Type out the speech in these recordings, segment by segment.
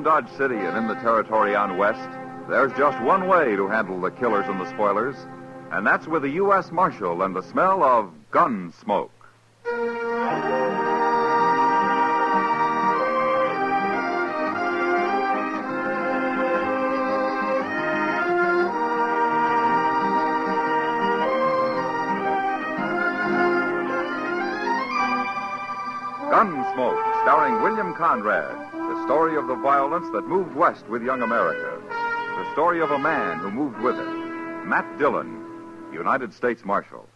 in Dodge City and in the territory on West, there's just one way to handle the killers and the spoilers, and that's with a U.S. Marshal and the smell of Gunsmoke. Gunsmoke, starring William Conrad, the story of the violence that moved west with young America. The story of a man who moved with it, Matt Dillon, United States Marshal.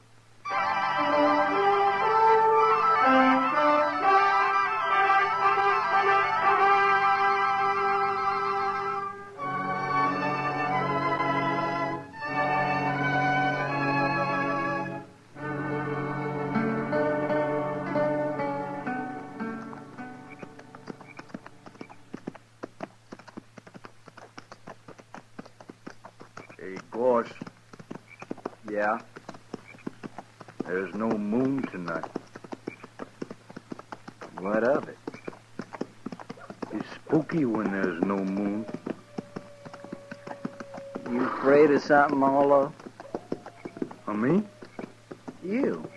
Hey, Gorse. Yeah? There's no moon tonight. What of it? It's spooky when there's no moon. You afraid of something, Arlo? Of me? You.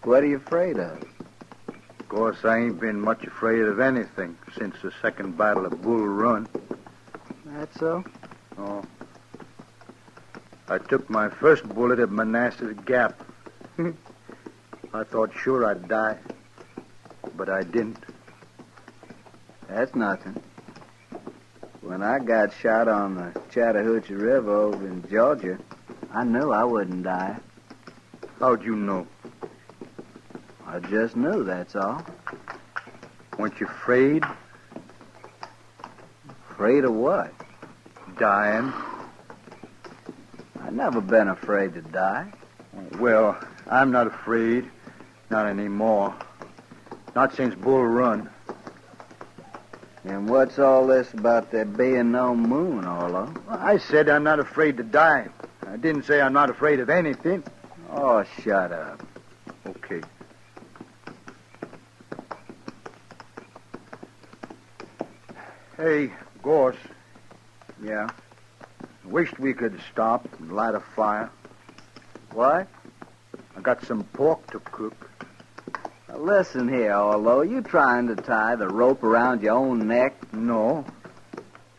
What are you afraid of? Of course, I ain't been much afraid of anything since the second battle of Bull Run. That so? Oh. I took my first bullet at Manassas Gap. I thought sure I'd die, but I didn't. That's nothing. When I got shot on the Chattahoochee River over in Georgia, I knew I wouldn't die. How'd you know? I just knew, that's all. Weren't you afraid? Afraid of what? Dying? I've never been afraid to die. Well, I'm not afraid. Not anymore. Not since Bull Run. And what's all this about there being no moon, Arlo? I said I'm not afraid to die. I didn't say I'm not afraid of anything. Oh, shut up. Okay. Hey, Gorse. Yeah? Wished we could stop and light a fire. What? I got some pork to cook. Now listen here, Arlo. You trying to tie the rope around your own neck? No.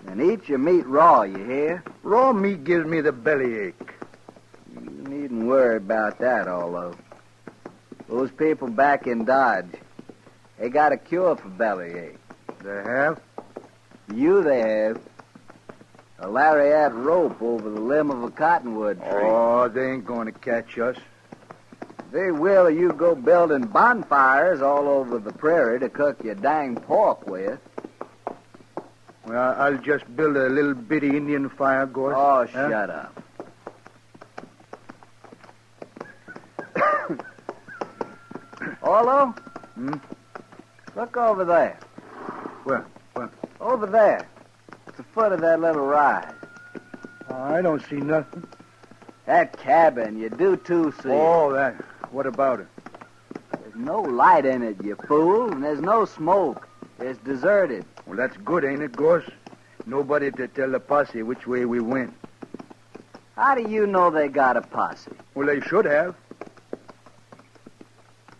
And eat your meat raw, you hear? Raw meat gives me the bellyache. You needn't worry about that, Arlo. Those people back in Dodge, they got a cure for bellyache. They have? They have. A lariat rope over the limb of a cottonwood tree. Oh, they ain't going to catch us. They will if you go building bonfires all over the prairie to cook your dang pork with. Well, I'll just build a little bitty Indian fire, Gorse. Oh, shut up. Arlo? Look over there. Where? Over there. At the foot of that little rise. I don't see nothing. That cabin, you do too see. Oh, that. What about it? There's no light in it, you fool, and there's no smoke. It's deserted. Well, that's good, ain't it, Gorse? Nobody to tell the posse which way we went. How do you know they got a posse? Well, they should have.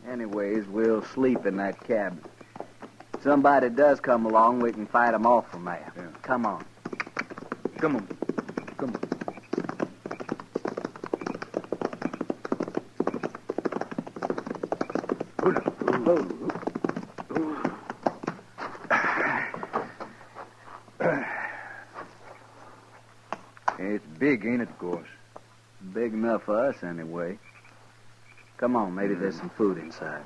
Anyways, we'll sleep in that cabin. If somebody does come along, we can fight them off from there. Yeah. Come on. Come on. It's big, ain't it, Gorse? Big enough for us, anyway. Come on, maybe there's some food inside.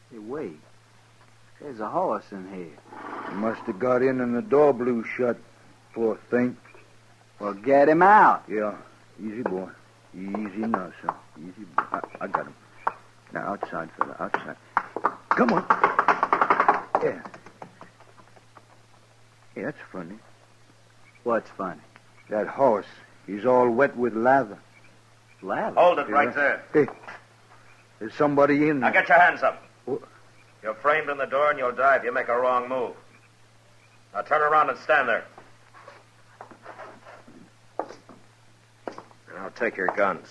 Hey, wait. There's a horse in here. He must have got in and the door blew shut, poor thing. Well, get him out. Yeah, easy, boy. Easy now, son. Easy, boy. I got him. Now, outside, fella, outside. Come on. Yeah. Hey, that's funny. What's funny? That horse, he's all wet with lather. Lather? Hold it right there. Hey, there's somebody in Now there. get your hands up. What? You're framed in the door and you'll die if you make a wrong move. Now turn around and stand there. And I'll take your guns.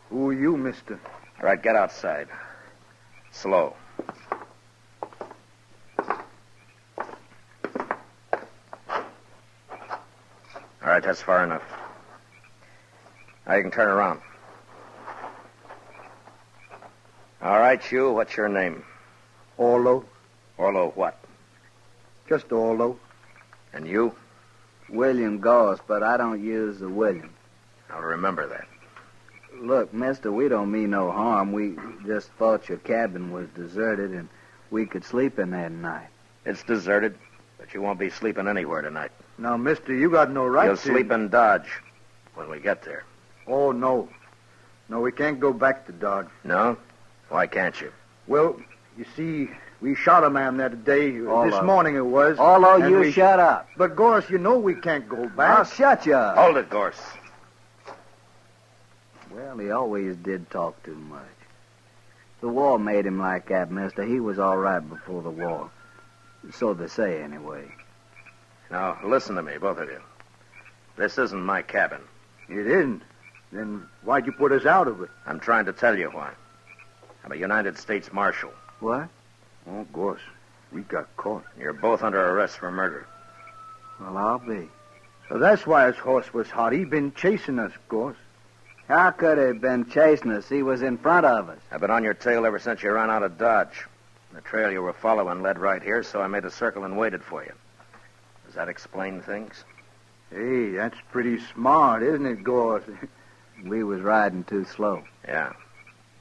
Who are you, mister? All right, get outside. Slow. All right, that's far enough. Now you can turn around. All right, you, what's your name? Orlo. Orlo what? Just Orlo. And you? William Goss, but I don't use the William. I'll remember that. Look, mister, we don't mean no harm. We just thought your cabin was deserted and we could sleep in there tonight. It's deserted, but you won't be sleeping anywhere tonight. Now, mister, you got no right You'll to... sleep in Dodge when we get there. Oh, no. No, we can't go back to Dodge. No? Why can't you? Well, you see, we shot a man that day. Orlo. This morning it was. Orlo, and you we... shut up. But, Gorse, you know we can't go I'll back. shut you up. Hold it, Gorse. Well, he always did talk too much. The war made him like that, mister. He was all right before the war. So they say, anyway. Now, listen to me, both of you. This isn't my cabin. It isn't. Then why'd you put us out of it? I'm trying to tell you why. I'm a United States Marshal. What? Oh, Gorse, we got caught. You're both under arrest for murder. Well, I'll be. So that's why his horse was hot. He been chasing us, Gorse. How could he have been chasing us? He was in front of us. I've been on your tail ever since you ran out of Dodge. The trail you were following led right here, so I made a circle and waited for you. Does that explain things? Hey, that's pretty smart, isn't it, Gorse? We was riding too slow. Yeah.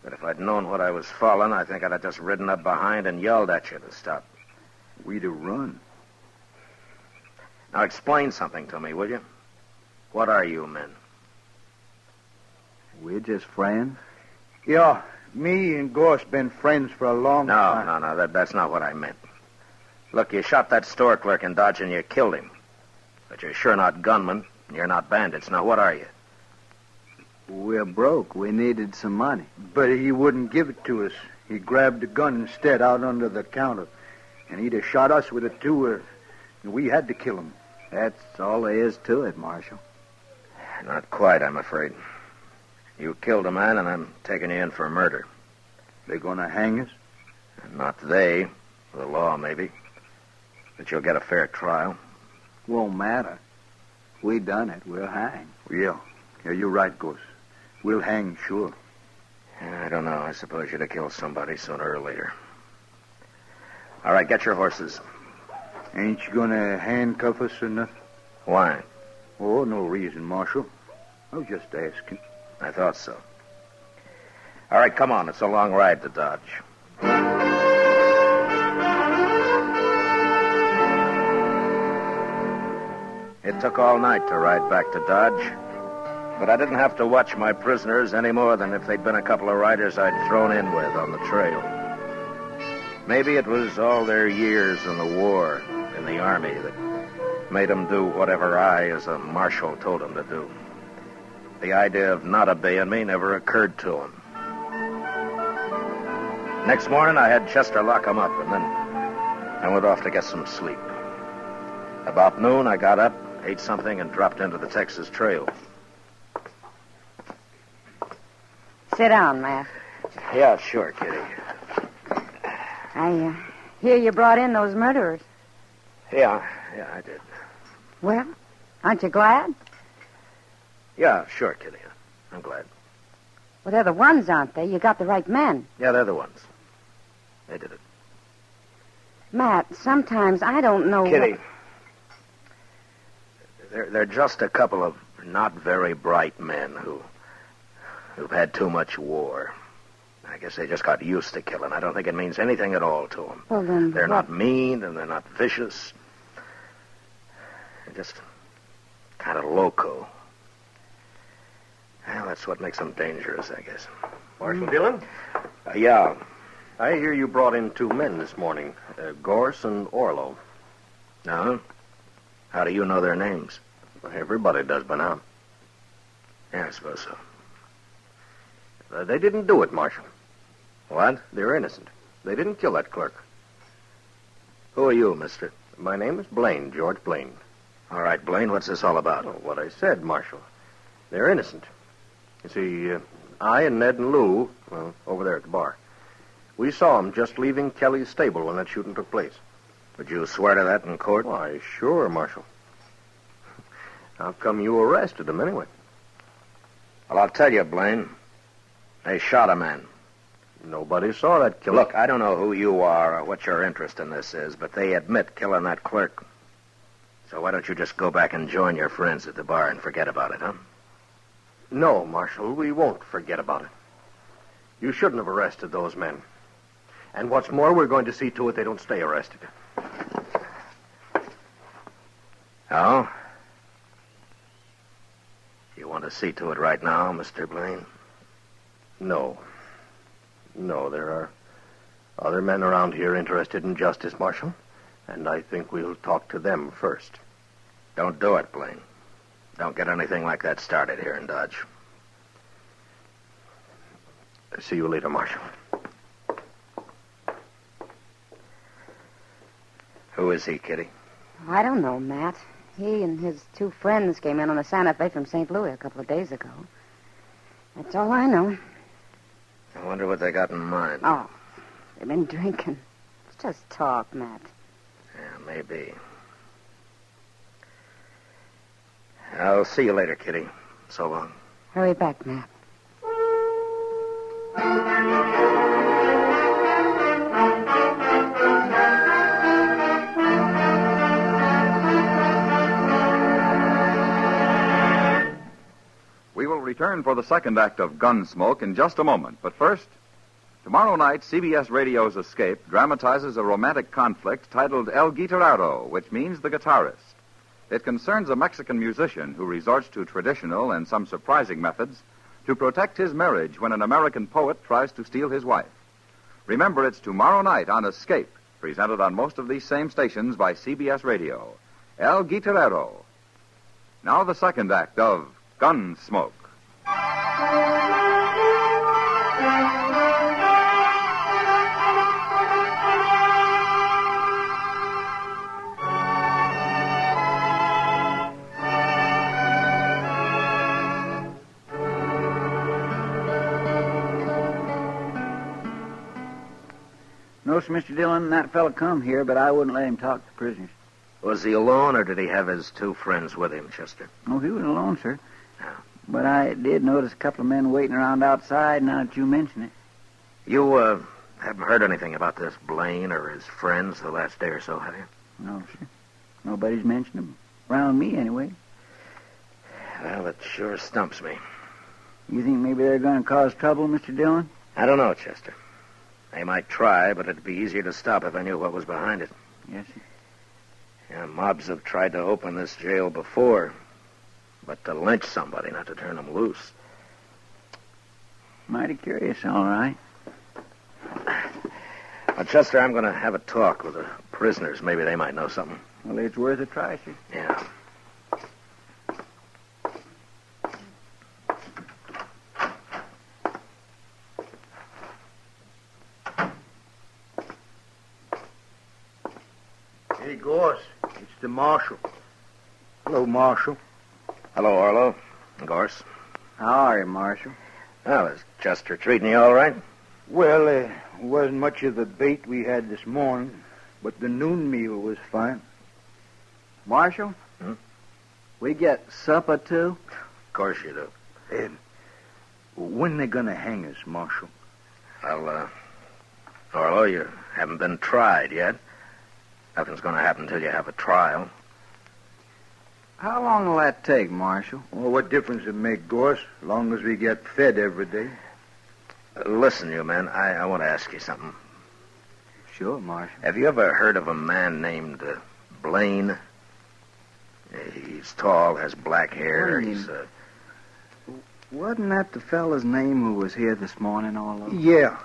But if I'd known what I was following, I think I'd have just ridden up behind and yelled at you to stop. We'd have run. Now explain something to me, will you? What are you men? We're just friends. Yeah, me and Gorse been friends for a long time. No, that's not what I meant. Look, you shot that store clerk in Dodge and you killed him. But you're sure not gunmen, and you're not bandits. Now, what are you? We're broke. We needed some money. But he wouldn't give it to us. He grabbed the gun instead out under the counter. And he'd have shot us with it, too. We had to kill him. That's all there is to it, Marshal. Not quite, I'm afraid. You killed a man, and I'm taking you in for murder. They're going to hang us? Not they. The law, maybe. But you'll get a fair trial. Won't matter. We done it. We'll hang. Yeah, you're right, Gorse. We'll hang, sure. I don't know. I suppose you'd have killed somebody sooner or later. All right, get your horses. Ain't you going to handcuff us or nothing? Why? Oh, no reason, Marshal. I was just asking. I thought so. All right, come on. It's a long ride to Dodge. It took all night to ride back to Dodge, but I didn't have to watch my prisoners any more than if they'd been a couple of riders I'd thrown in with on the trail. Maybe it was all their years in the war, in the Army, that made them do whatever I, as a marshal, told them to do. The idea of not obeying me never occurred to them. Next morning, I had Chester lock them up, and then I went off to get some sleep. About noon, I got up, ate something, and dropped into the Texas Trail. Sit down, Matt. Yeah, sure, Kitty. I hear you brought in those murderers. Yeah, I did. Well, aren't you glad? Yeah, sure, Kitty. I'm glad. Well, they're the ones, aren't they? You got the right men. Yeah, they're the ones. They did it. Matt, sometimes I don't know Kitty, they're just a couple of not very bright men who've had too much war. I guess they just got used to killing. I don't think it means anything at all to them. Well, then they're what? not mean, and they're not vicious. They're just kind of loco. Well, that's what makes them dangerous, I guess. Marshal Dillon? Yeah. I hear you brought in two men this morning, Gorse and Orlo. No? How do you know their names? Well, everybody does by now. Yeah, I suppose so. They didn't do it, Marshal. What? They're innocent. They didn't kill that clerk. Who are you, mister? My name is Blaine, George Blaine. All right, Blaine, what's this all about? Oh, what I said, Marshal. They're innocent. You see, I and Ned and Lou, well, over there at the bar, we saw them just leaving Kelly's stable when that shooting took place. Would you swear to that in court? Why, sure, Marshal. How come you arrested them anyway? Well, I'll tell you, Blaine. They shot a man. Nobody saw that killing. Look, I don't know who you are or what your interest in this is, but they admit killing that clerk. So why don't you just go back and join your friends at the bar and forget about it, huh? No, Marshal, we won't forget about it. You shouldn't have arrested those men. And what's more, we're going to see to it they don't stay arrested. Oh? You want to see to it right now, Mr. Blaine? No. No, there are other men around here interested in justice, Marshal, and I think we'll talk to them first. Don't do it, Blaine. Don't get anything like that started here in Dodge. See you later, Marshal. Who is he, Kitty? I don't know, Matt. He and his two friends came in on a Santa Fe from St. Louis a couple of days ago. That's all I know. I wonder what they got in mind. Oh, they've been drinking. It's just talk, Matt. Yeah, maybe. I'll see you later, Kitty. So long. Hurry back, Matt. We will return for the second act of Gunsmoke in just a moment. But first, tomorrow night, CBS Radio's Escape dramatizes a romantic conflict titled El Guitarrero, which means the guitarist. It concerns a Mexican musician who resorts to traditional and some surprising methods to protect his marriage when an American poet tries to steal his wife. Remember, it's tomorrow night on Escape, presented on most of these same stations by CBS Radio. El Guitarrero. Now the second act of Gunsmoke. No, sir, Mr. Dillon, that fella come here, but I wouldn't let him talk to prisoners. Was he alone, or did he have his two friends with him, Chester? Oh, he was alone, sir. Yeah. But I did notice a couple of men waiting around outside now that you mention it. You, haven't heard anything about this Blaine or his friends the last day or so, have you? No, sir. Nobody's mentioned them. Around me, anyway. Well, it sure stumps me. You think maybe they're going to cause trouble, Mr. Dillon? I don't know, Chester. They might try, but it'd be easier to stop if I knew what was behind it. Yes, sir. Yeah, mobs have tried to open this jail before, but to lynch somebody, not to turn them loose. Mighty curious, all right. Well, Chester, I'm going to have a talk with the prisoners. Maybe they might know something. Well, it's worth a try, sir. Yeah. Hey, Gorse, it's the marshal. Hello, Marshal. Hello, Orlo. Gorse. How are you, Marshal? Well, is Chester treating you all right? Well, wasn't much of the bait we had this morning, but the noon meal was fine. Marshal? We get supper, too? Of course you do. When they gonna hang us, Marshal? Well, Orlo, you haven't been tried yet. Nothing's going to happen until you have a trial. How long will that take, Marshal? Well, what difference it make, Gorse, as long as we get fed every day? Listen, you men, I want to ask you something. Sure, Marshal. Have you ever heard of a man named Blaine? He's tall, has black hair. Blaine. He's, Wasn't that the fella's name who was here this morning, Orlo? Yeah,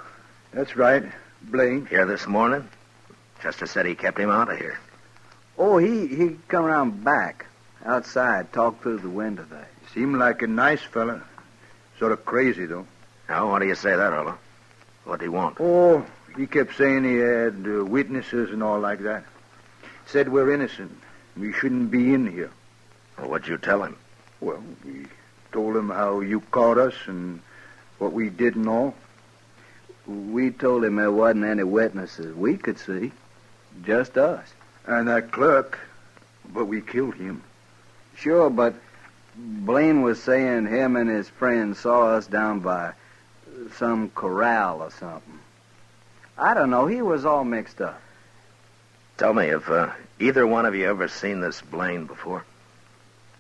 that's right, Blaine. Here this morning? Chester said he kept him out of here. Oh, he come around back, outside, talked through the window there. Seemed like a nice fella. Sort of crazy, though. Now, why do you say that, Orlo? What'd he want? Oh, he kept saying he had witnesses and all like that. Said we're innocent. We shouldn't be in here. Well, what'd you tell him? Well, we told him how you caught us and what we did and all. We told him there wasn't any witnesses we could see. Just us. And that clerk. But we killed him. Sure, but Blaine was saying him and his friends saw us down by some corral or something. I don't know. He was all mixed up. Tell me, have either one of you ever seen this Blaine before?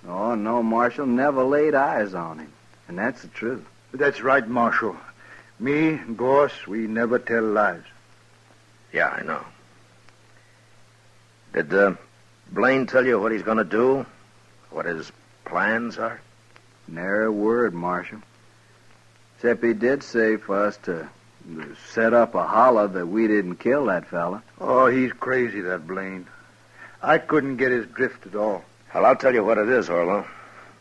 Oh, no, Marshal. Never laid eyes on him. And that's the truth. That's right, Marshal. Me and Goss, we never tell lies. Yeah, I know. Did Blaine tell you what he's going to do? What his plans are? Nary a word, Marshal. Except he did say for us to set up a holler that we didn't kill that fella. Oh, he's crazy, that Blaine. I couldn't get his drift at all. Well, I'll tell you what it is, Orlo.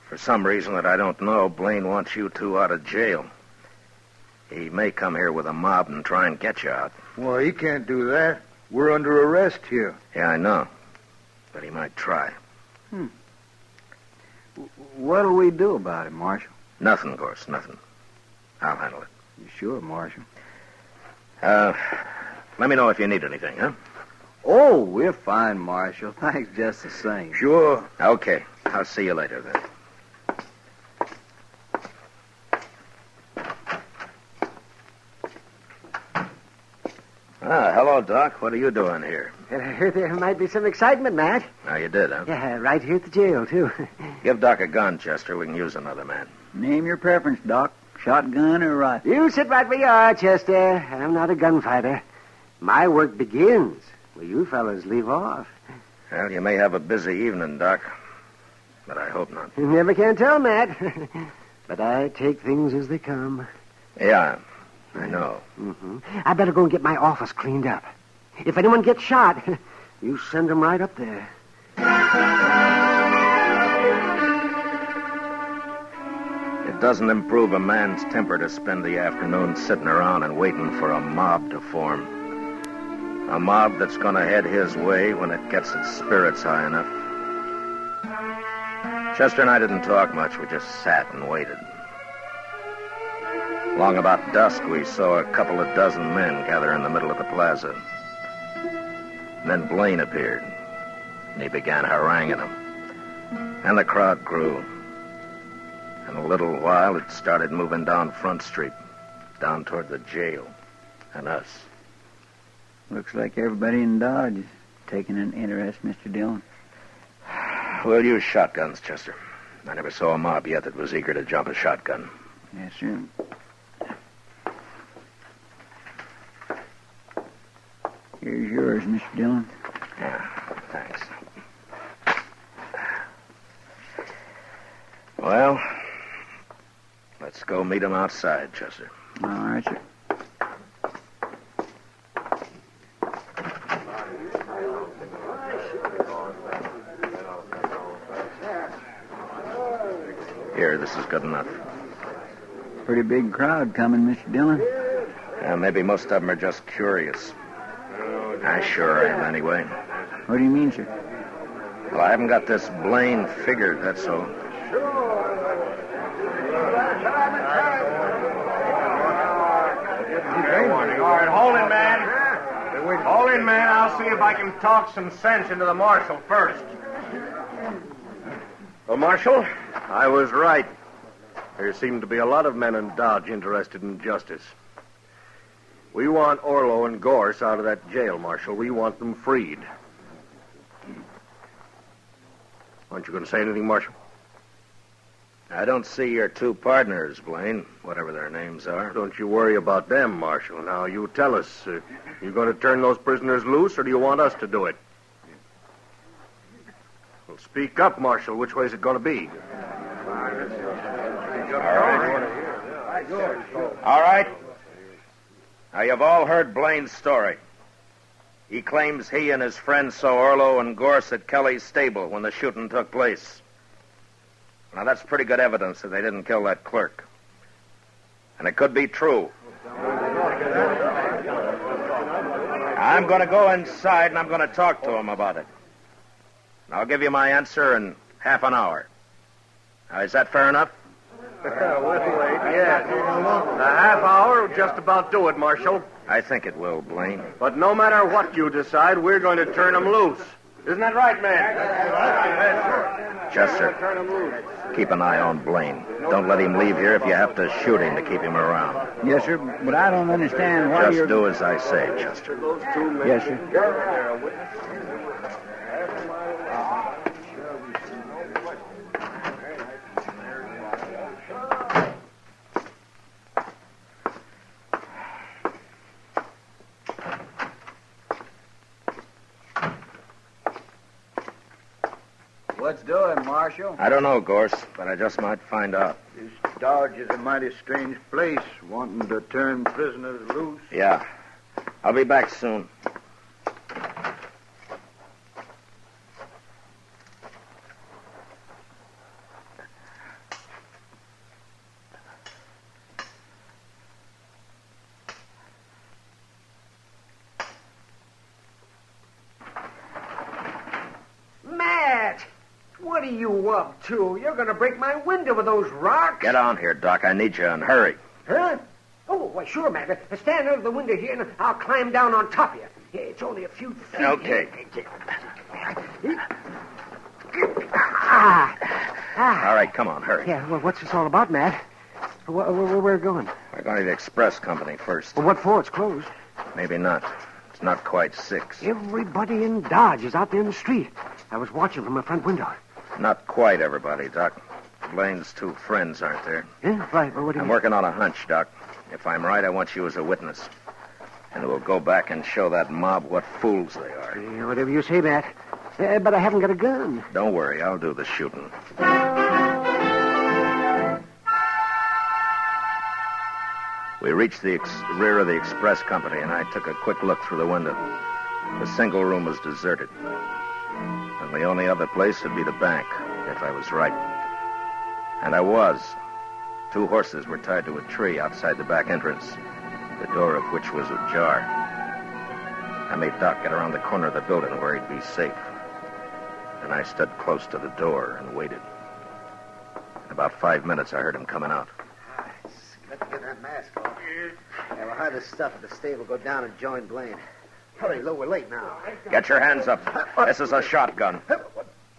For some reason that I don't know, Blaine wants you two out of jail. He may come here with a mob and try and get you out. Well, he can't do that. We're under arrest here. Yeah, I know. But he might try. What'll we do about it, Marshal? Nothing, Gorse, nothing. I'll handle it. You sure, Marshal? Let me know if you need anything, huh? Oh, we're fine, Marshal. Thanks just the same. Sure. Okay. I'll see you later, then. Hello, Doc. What are you doing here? I heard there might be some excitement, Matt. Now, you did, huh? Yeah, right here at the jail, too. Give Doc a gun, Chester. We can use another man. Name your preference, Doc. Shotgun or rifle? You sit right where you are, Chester. I'm not a gunfighter. My work begins where you fellas leave off. Well, you may have a busy evening, Doc. But I hope not. You never can tell, Matt. But I take things as they come. Yeah, I know. Mm-hmm. I better go and get my office cleaned up. If anyone gets shot, you send them right up there. It doesn't improve a man's temper to spend the afternoon sitting around and waiting for a mob to form. A mob that's going to head his way when it gets its spirits high enough. Chester and I didn't talk much. We just sat and waited. Long about dusk, we saw a couple of dozen men gather in the middle of the plaza. Then Blaine appeared, and he began haranguing them. And the crowd grew. In a little while, it started moving down Front Street, down toward the jail, and us. Looks like everybody in Dodge is taking an interest, Mr. Dillon. We'll use shotguns, Chester. I never saw a mob yet that was eager to jump a shotgun. Yes, sir. Here's yours, Mr. Dillon. Yeah, thanks. Well, let's go meet him outside, Chester. All right, sir. Here, this is good enough. Pretty big crowd coming, Mr. Dillon. Maybe most of them are just curious. I sure am, anyway. What do you mean, sir? Well, I haven't got this Blaine figured, that's all. All right, hold it, man. Hold it, man. I'll see if I can talk some sense into the marshal first. Well, Marshal, I was right. There seem to be a lot of men in Dodge interested in justice. We want Orlo and Gorse out of that jail, Marshal. We want them freed. Aren't you going to say anything, Marshal? I don't see your two partners, Blaine, whatever their names are. Don't you worry about them, Marshal. Now, you tell us. You going to turn those prisoners loose, or do you want us to do it? Well, speak up, Marshal. Which way is it going to be? All right. Now, you've all heard Blaine's story. He claims he and his friends saw Orlo and Gorse at Kelly's stable when the shooting took place. Now, that's pretty good evidence that they didn't kill that clerk. And it could be true. I'm going to go inside and I'm going to talk to him about it. I'll give you my answer in half an hour. Now, is that fair enough? Yes. A half hour will just about do it, Marshal. I think it will, Blaine. But no matter what you decide, we're going to turn him loose. Isn't that right, man? Chester, keep an eye on Blaine. Don't let him leave here if you have to shoot him to keep him around. Yes, sir, but I don't understand why Just do as I say, Chester. Yes, sir. What's doing, Marshal? I don't know, Gorse, but I just might find out. This Dodge is a mighty strange place, wanting to turn prisoners loose. Yeah. I'll be back soon. Matt! What are you up to? You're going to break my window with those rocks. Get on here, Doc. I need you, and hurry. Huh? Oh, why, sure, Matt. Stand under the window here, and I'll climb down on top of you. It's only a few feet. Okay. All right, come on, hurry. Yeah, well, what's this all about, Matt? Where we're going? We're going to the express company first. Well, what for? It's closed. Maybe not. It's not quite 6. Everybody in Dodge is out there in the street. I was watching from my front window. Not quite everybody, Doc. Blaine's 2 friends aren't there. Yeah, right. Well, what do you I'm working on a hunch, Doc. If I'm right, I want you as a witness. And we'll go back and show that mob what fools they are. Yeah, whatever you say, Matt. But I haven't got a gun. Don't worry, I'll do the shooting. We reached the rear of the express company, and I took a quick look through the window. The single room was deserted. And the only other place would be the bank, if I was right. And I was. 2 horses were tied to a tree outside the back entrance, the door of which was ajar. I made Doc get around the corner of the building where he'd be safe. And I stood close to the door and waited. In about 5 minutes, I heard him coming out. Let's get that mask off. Yeah, we'll hide the stuff at the stable, go down and join Blaine. Hurry, Lou, we're late now. Get your hands up. This is a shotgun.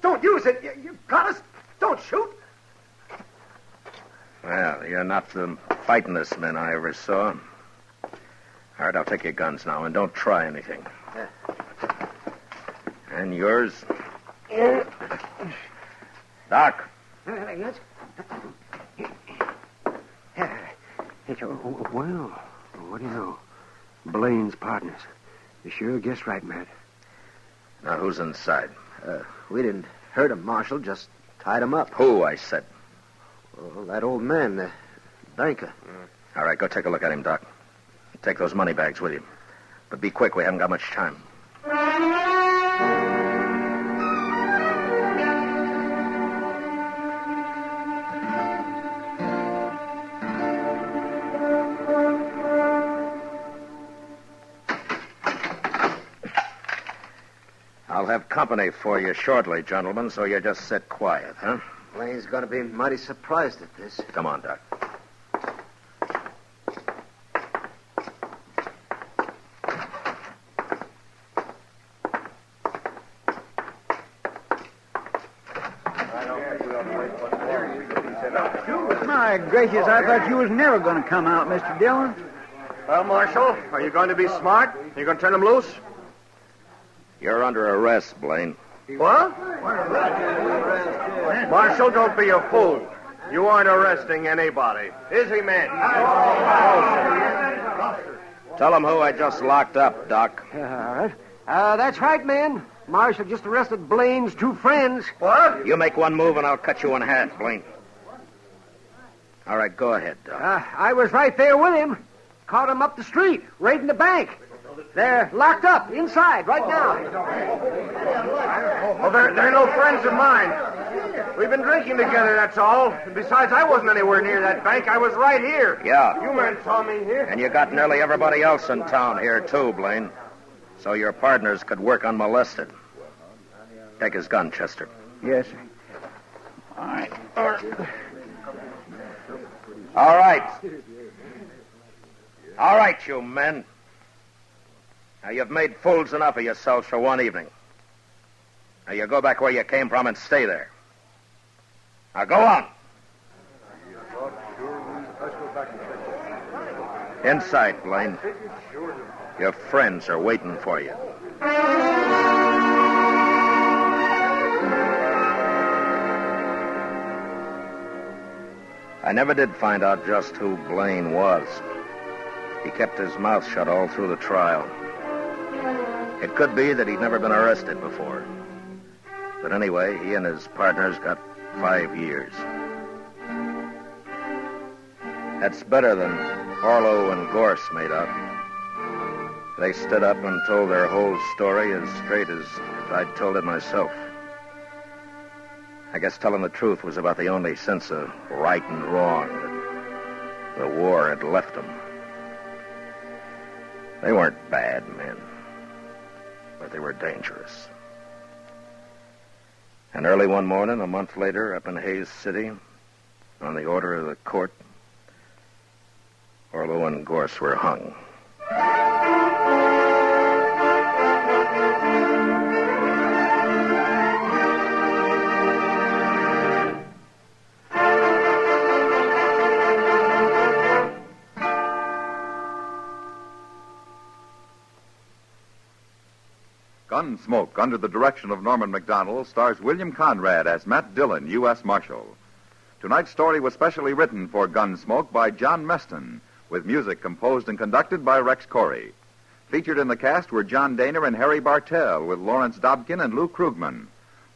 Don't use it. You got us. Don't shoot. Well, you're not the fightingest men I ever saw. All right, I'll take your guns now, and don't try anything. And yours? Doc. Yes. Well, what do you know? Blaine's partners. You sure guessed right, Matt. Now, who's inside? We didn't hurt him, Marshal, just tied him up. Who, I said. Well, that old man, the banker. All right, go take a look at him, Doc. Take those money bags with you. But be quick, we haven't got much time. I'll have company for you shortly, gentlemen, so you just sit quiet, huh? Blaine's going to be mighty surprised at this. Come on, Doc. My gracious, I thought you was never going to come out, Mr. Dillon. Well, Marshal, are you going to be smart? Are you going to turn him loose? You're under arrest, Blaine. What? Marshal, don't be a fool. You aren't arresting anybody. Is he, man? Tell him who I just locked up, Doc. All right. That's right, man. Marshal just arrested Blaine's 2 friends. What? You make one move and I'll cut you in half, Blaine. All right, go ahead, Doc. I was right there with him. Caught him up the street, raiding the bank. They're locked up inside right now. Oh, they're no friends of mine. We've been drinking together, that's all. And besides, I wasn't anywhere near that bank. I was right here. Yeah. You men saw me here. And you got nearly everybody else in town here, too, Blaine. So your partners could work unmolested. Take his gun, Chester. Yes, sir. All right. All right. All right, you men. Now, you've made fools enough of yourselves for one evening. Now, you go back where you came from and stay there. Now, go on. Inside, Blaine. Your friends are waiting for you. I never did find out just who Blaine was. He kept his mouth shut all through the trial. It could be that he'd never been arrested before. But anyway, he and his partners got 5 years. That's better than Orlo and Gorse made out. They stood up and told their whole story as straight as if I'd told it myself. I guess telling the truth was about the only sense of right and wrong that the war had left them. They weren't bad men, but they were dangerous. And early one morning, a month later, up in Hayes City, on the order of the court, Orlo and Gorse were hung. Gunsmoke, under the direction of Norman Macdonnell, stars William Conrad as Matt Dillon, U.S. Marshal. Tonight's story was specially written for Gunsmoke by John Meston, with music composed and conducted by Rex Corey. Featured in the cast were John Dehner and Harry Bartell, with Lawrence Dobkin and Lou Krugman.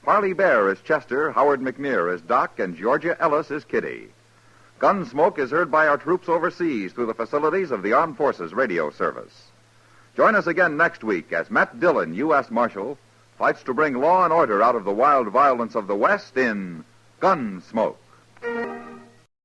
Parley Baer as Chester, Howard McNear as Doc, and Georgia Ellis as Kitty. Gunsmoke is heard by our troops overseas through the facilities of the Armed Forces Radio Service. Join us again next week as Matt Dillon, U.S. Marshal, fights to bring law and order out of the wild violence of the West in Gunsmoke.